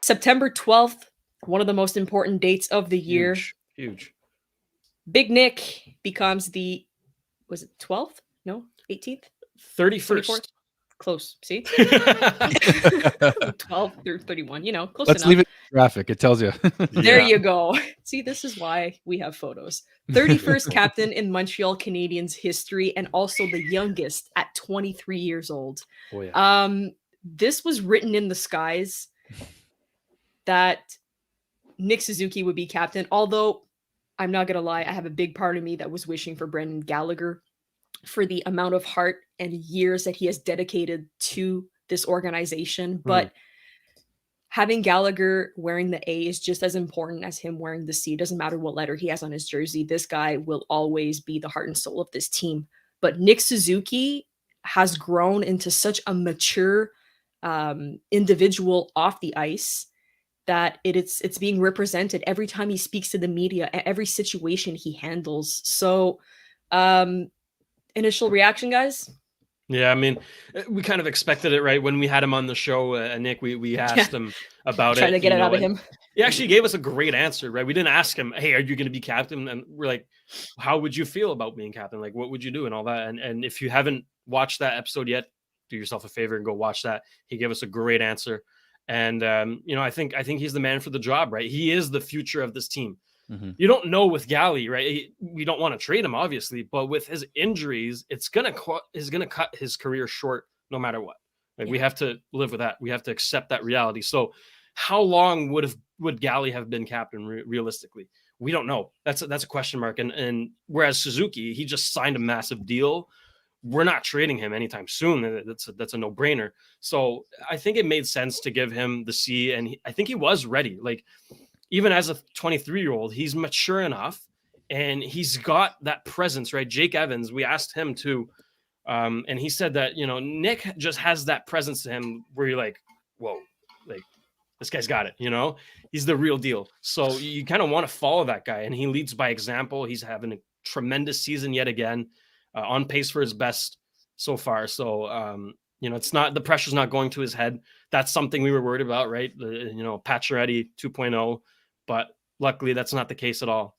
September 12th, one of the most important dates of the year. Huge. Big Nick becomes was it 12th? No, 18th? 31st. Close. See? 12 through 31, close Let's enough. leave it in traffic. It tells you. There you go. See, this is why we have photos. 31st captain in Montreal Canadiens history, and also the youngest at 23 years old. Oh, yeah. This was written in the skies that Nick Suzuki would be captain, although I'm not going to lie, I have a big part of me that was wishing for Brendan Gallagher for the amount of heart and years that he has dedicated to this organization. But having Gallagher wearing the A is just as important as him wearing the C. It doesn't matter what letter he has on his jersey. This guy will always be the heart and soul of this team. But Nick Suzuki has grown into such a mature individual off the ice that it's being represented every time he speaks to the media, every situation he handles. So initial reaction, guys? Yeah, I mean, we kind of expected it, right? When we had him on the show, Nick, we asked him about Trying to get it out of him. He actually gave us a great answer, right? We didn't ask him, hey, are you going to be captain? And we're like, how would you feel about being captain? Like, what would you do and all that? And if you haven't watched that episode yet, do yourself a favor and go watch that. He gave us a great answer. And, I think he's the man for the job, right? He is the future of this team. Mm-hmm. You don't know with Gally, right? We don't want to trade him, obviously, but with his injuries, it's gonna cut his career short no matter what. Like, we have to live with that. We have to accept that reality. So, how long would Gally have been captain realistically? We don't know. That's a question mark. And whereas Suzuki, he just signed a massive deal. We're not trading him anytime soon. That's a no-brainer. So I think it made sense to give him the C, and I think he was ready. Like, even as a 23-year-old, he's mature enough, and he's got that presence, right? Jake Evans, we asked him too, and he said that, Nick just has that presence to him where you're like, whoa, like, this guy's got it, He's the real deal. So you kind of want to follow that guy, and he leads by example. He's having a tremendous season yet again, on pace for his best so far. So, it's not, the pressure's not going to his head. That's something we were worried about, right? Pacioretty 2.0. But luckily, that's not the case at all.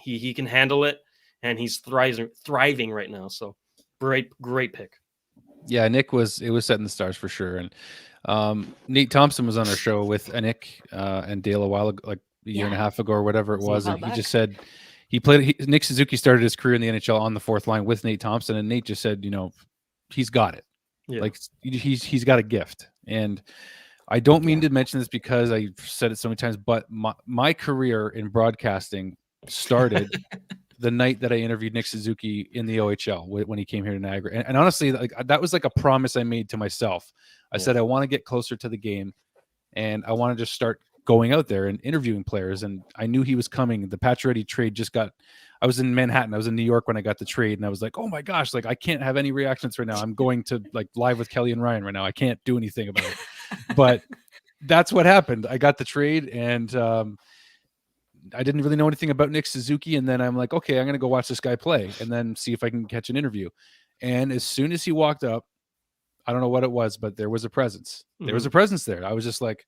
He can handle it, and he's thriving right now. So great pick. Yeah, Nick it was set in the stars for sure. And Nate Thompson was on our show with Nick and Dale a while ago, like a year and a half ago or whatever it was, and he just said Nick Suzuki started his career in the NHL on the fourth line with Nate Thompson, and Nate just said, he's got it. Yeah. Like, he's got a gift. And I don't mean to mention this because I've said it so many times, but my career in broadcasting started the night that I interviewed Nick Suzuki in the OHL when he came here to Niagara. And honestly, like, that was like a promise I made to myself. I said, I want to get closer to the game, and I want to just start going out there and interviewing players. And I knew he was coming. The Pacioretty trade I was in Manhattan. I was in New York when I got the trade, and I was like, oh my gosh, like, I can't have any reactions right now. I'm going to like live with Kelly and Ryan right now. I can't do anything about it. But that's what happened. I got the trade, and I didn't really know anything about Nick Suzuki. And then I'm like, okay, I'm going to go watch this guy play and then see if I can catch an interview. And as soon as he walked up, I don't know what it was, but there was a presence. There was a presence there. I was just like,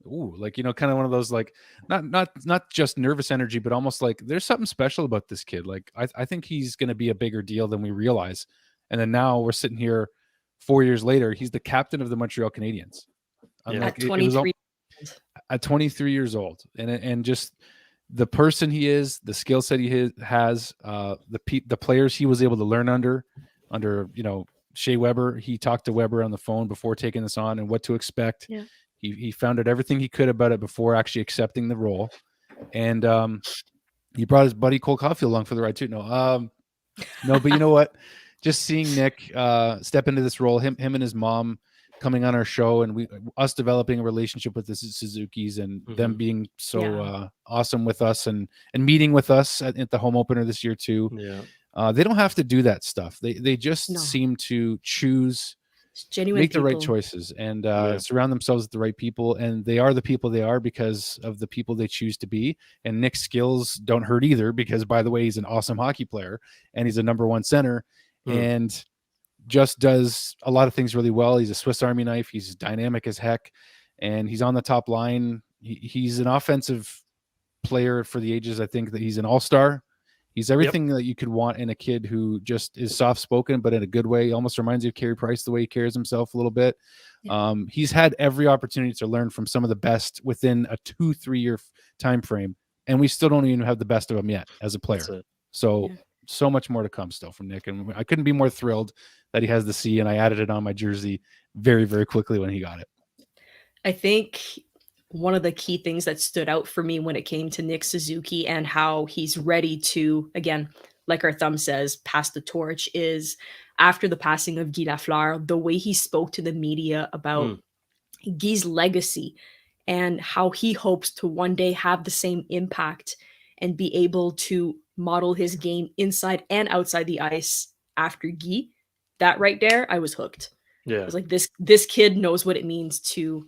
ooh, like, kind of one of those, like, not just nervous energy, but almost like there's something special about this kid. Like, I think he's going to be a bigger deal than we realize. And then now we're sitting here 4 years later. He's the captain of the Montreal Canadiens. At 23. At 23 years old. And just the person he is, the skill set he has, the players he was able to learn under Shea Weber. He talked to Weber on the phone before taking this on and what to expect. Yeah. He found out everything he could about it before actually accepting the role. And he brought his buddy Cole Caulfield along for the ride too. No, but you know what? Just seeing Nick step into this role, him and his mom coming on our show, and us developing a relationship with the Suzukis, and them being so awesome with us and meeting with us at the home opener this year too. Yeah. They don't have to do that stuff. They just seem to choose, make the right choices, and surround themselves with the right people. And they are the people they are because of the people they choose to be. And Nick's skills don't hurt either, because, by the way, he's an awesome hockey player and he's a #1 center and just does a lot of things really well. He's a Swiss Army knife. He's dynamic as heck, and he's on the top line He's an offensive player for the ages. I think that he's an all-star. He's everything that you could want in a kid who just is soft-spoken, but in a good way. He almost reminds you of Carey Price, the way he carries himself a little bit. Yeah. He's had every opportunity to learn from some of the best within a 2-3 year time frame, and we still don't even have the best of him yet as a player. So much more to come still from Nick, and I couldn't be more thrilled that he has the C, and I added it on my jersey very, very quickly when he got it. I think one of the key things that stood out for me when it came to Nick Suzuki and how he's ready to, again, like our thumb says, pass the torch is after the passing of Guy Lafleur, the way he spoke to the media about Guy's legacy and how he hopes to one day have the same impact and be able to model his game inside and outside the ice after Guy. That right there, I was hooked. Yeah. I was like, this kid knows what it means to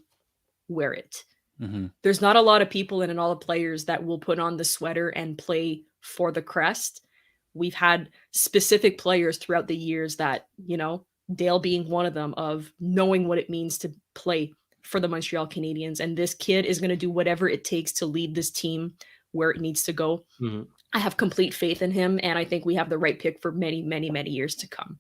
wear it. Mm-hmm. There's not a lot of people and all the players that will put on the sweater and play for the crest. We've had specific players throughout the years that, you know, Dale being one of them, of knowing what it means to play for the Montreal Canadiens. And this kid is going to do whatever it takes to lead this team where it needs to go. Mm-hmm. I have complete faith in him, and I think we have the right pick for many, many, many years to come.